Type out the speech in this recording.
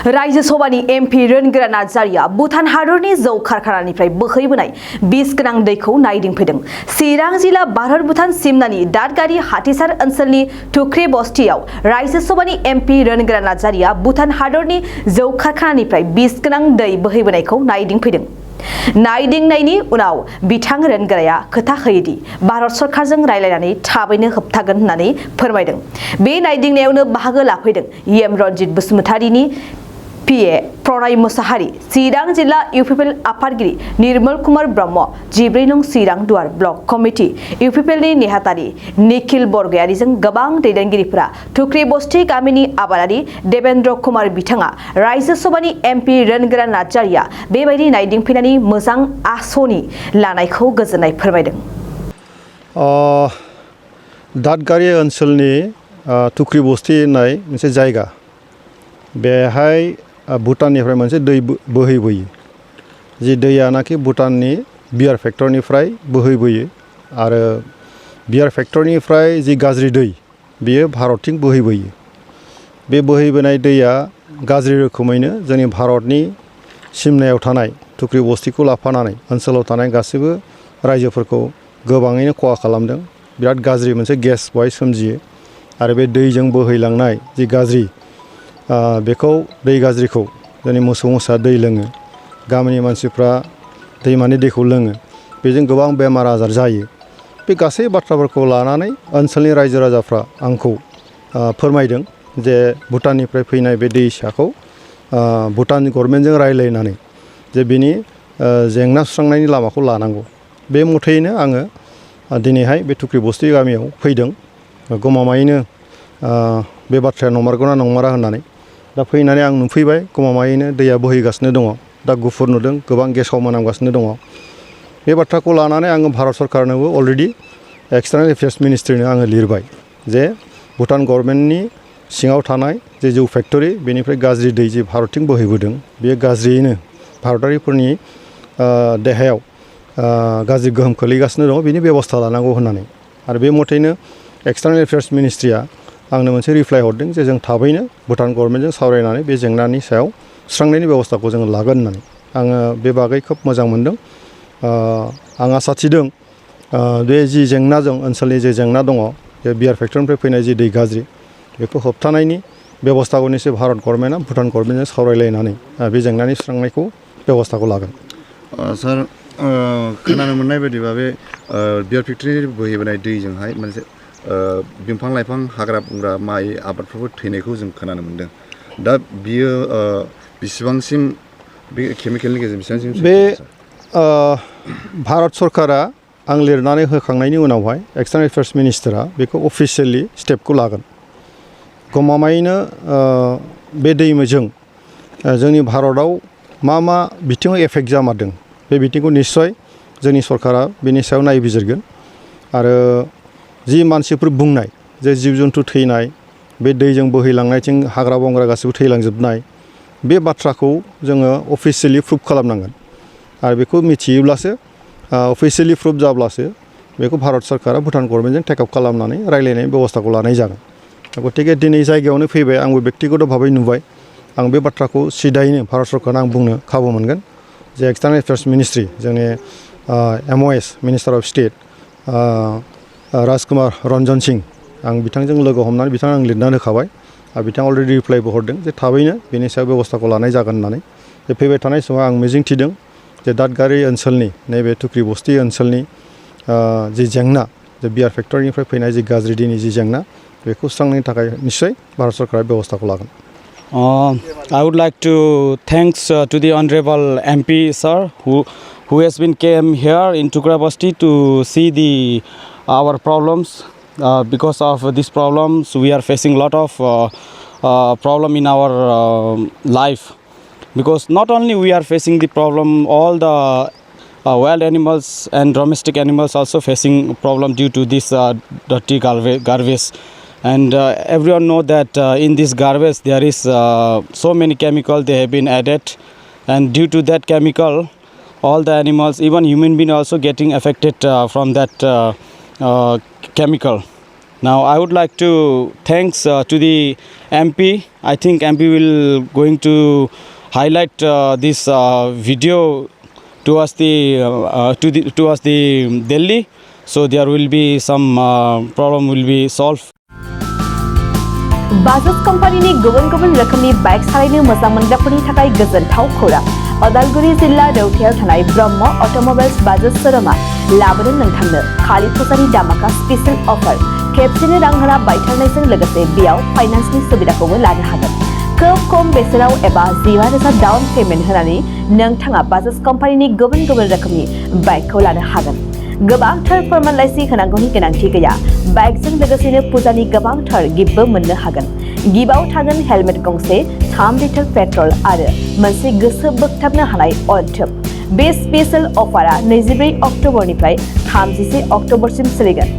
रायजो सभानि एमपि रोनगोरा नार्जारिया भुटान हादरनि जौ कारखानानिफ्राय बोहैबोनाय बिस गोनां दैखौ नायदिंफैदों। चिरां जिल्ला भारत भुटान सिमनानि दादगारि हाथिसार ओनसोलनि टुक्रे बस्तियाव रायजो सभानि एमपि रोनगोरा नार्जारिया भुटान हादरनि जौ कारखानानिफ्राय बिस गोनां दै बोहैबोनायखौ नायदिंफैदों। नायदिंनायनि उनाव बिथां रोनगोराया खोथा होयोदि भारत सरकारजों रायलायनानै थाबैनो होबथागोन होननानै फोरमायदों। बे नायदिंनायावनो बाहागो लाफैदों एम रनजित बसुमतारीनि पिए प्रणय मुसाहारि, चिरां जिल्ला इउपिपिएल आफादगिरि निर्मल कुमार ब्रह्म, 14 नं चिरां दुवार ब्लक कमिटि इउपिपिएलनि नेहाथारि निखिल बरगयारीजों गोबां दैदेनगिरिफोरा टुक्रे बस्ति गामिनि आबादारि देवेन्द्र कुमार बिथाङा रायजो सभानि एमपि रोनगोरा नार्जारिया बेबायदि नायदिंफैनानै मोजां आसनि लानायखौ गोजोननाय फोरमायदों। दादगारि ओनसोलनि टुक्रे बस्ति होननाय मोनसे जायगा, बेहाय भुटाननिफ्राय मोनसे दै बोहैबोयो। जि दैयानाखि भुटाननि बियार फेक्टरनिफ्राय बोहैबोयो आरो बियार फेक्टरनिफ्राय जि गाज्रि दै बेयो भारतथिं बोहैबोयो। बे बोहैबोनाय दैया गाज्रि रोखोमैनो जोंनि भारतनि सिमनायाव थानाय टुक्रे बस्तिखौ लाफानानै ओनसोलाव थानाय गासैबो रायजोफोरखौ गोबाङैनो खहा खालामदों। बिराद गाज्रि मोनसे गेस बहाय सोमजियो आरो बे दैजों बोहैलांनाय जि गाज्रि बेखौ दै गाज्रिखौ जोंनि मोसौ मोसा दै लोङो, गामिनि मानसिफ्रा दैमानि दैखौ लोङो, बेजों गोबां बेमार आजार जायो। बे गासै बाथ्राफोरखौ लानानै ओनसोलनि रायजो राजाफ्रा आंखौ फोरमायदों जे भुटाननिफ्राय फैनाय बे दैसाखौ भुटान गभर्नमेन्टजों रायलायनानै जे बिनि जेंना सुस्रांनायनि लामाखौ लानांगौ। बे मथेयैनो आङो दिनैहाय बे टुक्रे बस्ति गामियाव फैदों। गमामायैनो बे बाथ्राया नंमारगौना नंमारा होननानै दा फैनानै आं नुफैबाय गमामायैनो दैया बोहैगासिनो दङ। दा गुफुर नुदों, गोबां गेसाव मोनामगासिनो दङ। बे बाथ्राखौ लानानै आङो भारत सरकारनोबो अलरेडि एक्सटार्नेल एफेयार्स मिनिस्ट्रिनो आङो लिरबाय जे भुटान गभर्नमेन्टनि सिङाव थानाय जे जौ फेक्टरि बेनिफ्राय गाज्रि दै जे भारतथिं बोहैबोदों बेयो गाज्रियैनो भारतारिफोरनि देहायाव गाज्रि गोहोम खोलैगासिनो दङ, बिनि बेबस्था लानांगौ होननानै। आरो बे मथेनो एक्सटार्नेल एफेयार्स मिनिस्ट्रिया आंनो मोनसे रिप्लाइ हरदों जे जों थाबैनो भुटान गभर्नमेन्टजों सावरायनानै बे जेंनानि सायाव सुस्रांनायनि बेबस्थाखौ जोङो लागोन होननानै। आङो बे बागै खोब मोजां मोनदों। आं आसा थिदों बे जि जेंनाजों ओनसोलनि जे जेंना दङ, बे बियार फेक्टरिनिफ्राय फैनाय जि दै गाज्रि बेखौ होबथानायनि बेबस्थाखौ निसय भारत गभर्नमेन्टआ भुटान गभर्नमेन्टजों सावरायलायनानै बे जेंनानि सुस्रांनायखौ बेबस्थाखौ लागोन। सार, खोनानो मोननाय बायदिबा बे बियार फेक्टरि बोहैबोनाय दैजोंहाय मोनसे बिफां लाइफां, हाग्रा बंग्रा, माइ आबादफोरबो थैनायखौ जों खोनानो मोनदों। दा बियो बेसेबांसिम बे केमिकेलनि गेजेरजों बेसेबांसिम बे भारत सरकारा आं लिरनानै होखांनायनि उनावहाय एक्सटार्नेल एफेयार्स मिनिस्टारा बेखौ अफिसियेलि स्टेपखौ लागोन। गमामायैनो बे दैजों जोंनि भारताव मा मा बिथिङाव एफेक्ट जामारदों बे बिथिंखौ निस्सय जोंनि सरकारा बेनि सायाव नायबिजिरगोन। आरो जि मानसिफोर बुंनाय जे जिब जुन्थु थैनाय, बे दैजों बोहैलांनायथिं हाग्रा बंग्रा गासैबो थैलांजोबनाय, बे बाथ्राखौ जोङो अफिसियेलि प्रुभ खालामनांगोन। आरो बेखौ मिथियोब्लासो अफिसियेलि प्रुभ जाब्लासो बेखौ भारत सरकारा भुटान गभर्नमेन्टजों टेकआप खालामनानै रायलायनायनि बेबस्थाखौ लानाय जागोन। गतिके दिनै जायगायावनो फैबाय, आंबो बेक्तिगत भाबै नुबाय। आं बे बाथ्राखौ सिदायैनो भारत सरकारनो आं बुंनो खाबु मोनगोन जे एक्सटार्नेल एफेयार्स मिनिस्ट्रि, जोंनि MOS मिनिस्टार अफ स्टेट राजकुमार रन्जन सिं, आं बिथांजों लोगो हमनानै बिथाङा आं लिरनानै होखाबाय आरो बिथाङा अलरेडि रिप्लाइबो हरदों जे थाबैनो बेनि सायाव बेबस्थाखौ लानाय जागोन होननानै। बे फैबाय थानाय समाव आं मिजिं थिदों जे दादगारि ओनसोलनि नैबे टुक्रे बस्ति ओनसोलनि जि जेंना, जे बियार फेक्टरिनिफ्राय फैनाय जि गाज्रि दैनि जि जेंना, बेखौ सुस्रांनायनि थाखाय निस्सय भारत सरकारा बेबस्थाखौ लागोन। I would like to thanks to the honorable MP sir who has been came here in Tukra Basti to see our problems. Because of these problems we are facing a lot of problem in our life, because not only we are facing the problem, all the wild animals and domestic animals also facing problem due to this dirty garbage. And everyone know that in this garbage there is so many chemical they have been added, and due to that chemical all the animals, even human being also getting affected from that chemical. Now I would like to thanks to the MP. I think MP will going to highlight this video towards the Delhi, so there will be some problem will be solved. Bajaj कम्पानीनि गुबुन गुबुन रोखोमनि bike सालायनो मोजां मोनग्राफोरनि थाखाय गोजोनथाव खौरां अदालगुरि जिल्ला रौथायाव थानाय ब्रह्म अट'मबाइल्स बाजाज शोरूमा लाबोदों नोंथांनो खालि फुजानि दामाका स्पेशल अफार खेबसेनो रां होना बायथारनायजों लोगोसे बेयाव फाइनान्सनि सुबिदाखौबो लानो हागोन खोब खम बेसेनाव एबा 15,000 डाउन पेमेन्ट होनानै नोंथाङा बाजाज कम्पानीनि गुबुन गुबुन रोखोमनि बाइकखौ लानो हागोन गोबांथार फोरमानलाइसि होनांगौनि गोनांथि गैया बाइकजों लोगोसेनो फुजानि गोबांथार गिफ्टबो मोननो हागोन गिफ्टआव थागोन हेलमेट गंसे 3 लिटार पेट्रल आरो मोनसे गोसो बोगथाबनो हानाय अनथोब बे स्पेशल अफारा 24 अक्ट'बरनिफ्राय 31 अक्ट'बरसिम सोलिगोन